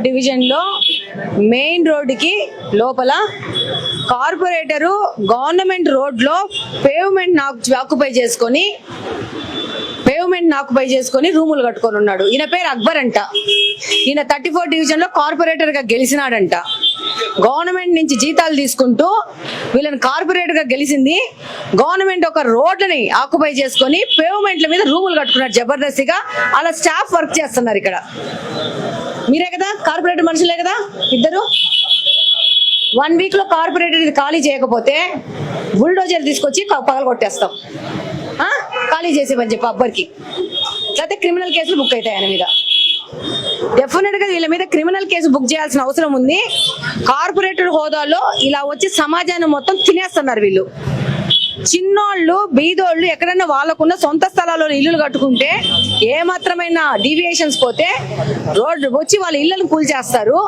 Division లో main రోడ్డుకి లోపల కార్పొరేటరు గవర్నమెంట్ రోడ్ లో పేవ్మెంట్ ఆక్యుపై చేసుకొని రూములు కట్టుకొని ఉన్నాడు. ఈయన పేరు అక్బర్ అంట. ఈయన 34 డివిజన్ లో కార్పొరేటర్ గా గెలిచినాడంట. గవర్నమెంట్ నుంచి జీతాలు తీసుకుంటూ వీళ్ళని కార్పొరేటర్ గా గెలిచింది. గవర్నమెంట్ ఒక రోడ్లని ఆక్యుపై చేసుకొని పేవ్మెంట్ల మీద రూములు కట్టుకున్నారు జబర్దస్తిగా. అలా స్టాఫ్ వర్క్ చేస్తున్నారు ఇక్కడ. మీరే కదా కార్పొరేటర్ మనుషులే కదా ఇద్దరు. 1 వీక్ లో కార్పొరేటర్ ఇది ఖాళీ చేయకపోతే బుల్డోజర్ తీసుకొచ్చి పగల కొట్టేస్తాం. ఖాళీ చేసేవని చెప్పి అబ్బర్కి, లేకపోతే క్రిమినల్ కేసులు బుక్ అవుతాయి ఆయన మీద. డెఫినెట్ గా వీళ్ళ మీద క్రిమినల్ కేసు బుక్ చేయాల్సిన అవసరం ఉంది. కార్పొరేటర్ హోదాలో ఇలా వచ్చి సమాజాన్ని మొత్తం తినేస్తున్నారు వీళ్ళు. చిన్నోళ్ళు బీదోళ్ళు ఎక్కడన్నా వాళ్ళకున్న సొంత స్థలాల్లో ఇల్లులు కట్టుకుంటే ఏమాత్రమైన డీవియేషన్స్ పోతే రోడ్డు వచ్చి వాళ్ళ ఇళ్లను కూల్చేస్తారు.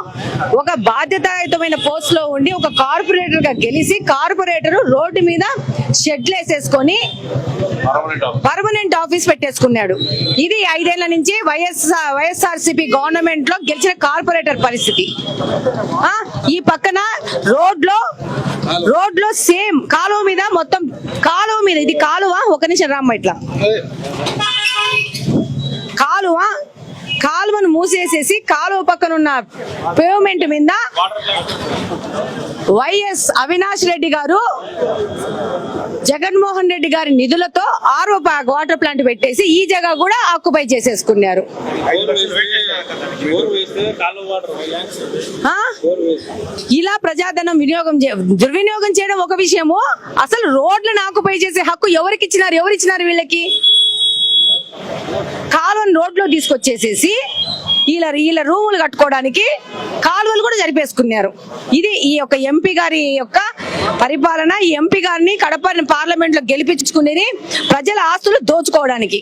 ఒక బాధ్యతాయుతమైన పోస్ట్ లో ఉండి ఒక కార్పొరేటర్ గా గెలిచి కార్పొరేటర్ రోడ్డు మీద షెడ్లు వేసేసుకొని పర్మనెంట్ ఆఫీస్ పెట్టేసుకున్నాడు. ఇది 5 ఏళ్ల నుంచి వైఎస్ఆర్సీపీ గవర్నమెంట్ లో గెలిచిన కార్పొరేటర్ పరిస్థితి. ఈ పక్కన రోడ్ లో సేమ్ కాలువ మీద మొత్తం ఇది కాలువ. ఒక నిమిషం రామ్మ, ఇట్లా కాలువను మూసేసేసి కాలువ పక్కన ఉన్న పేవ్మెంట్ మీద వైఎస్ అవినాష్ రెడ్డి గారు జగన్మోహన్ రెడ్డి గారి నిధులతో ఆర్ఓ వాటర్ ప్లాంట్ పెట్టేసి ఈ జగ కూడా ఆక్యుపై చేసేసుకున్నారు. ఇలా ప్రజాధనం దుర్వినియోగం చేయడం ఒక విషయము. అసలు రోడ్లను ఆక్యుపై చేసే హక్కు ఎవరు ఇచ్చినారు వీళ్ళకి? కాలువను రోడ్లో తీసుకొచ్చేసేసి వీళ్ళ రూములు కట్టుకోవడానికి కాలువలు కూడా జరిపేసుకున్నారు. ఇది ఈ యొక్క ఎంపీ గారి యొక్క పరిపాలన. ఈ ఎంపీ గారిని కడప పార్లమెంట్ లో గెలిపించుకునేది ప్రజల ఆస్తులు దోచుకోవడానికి.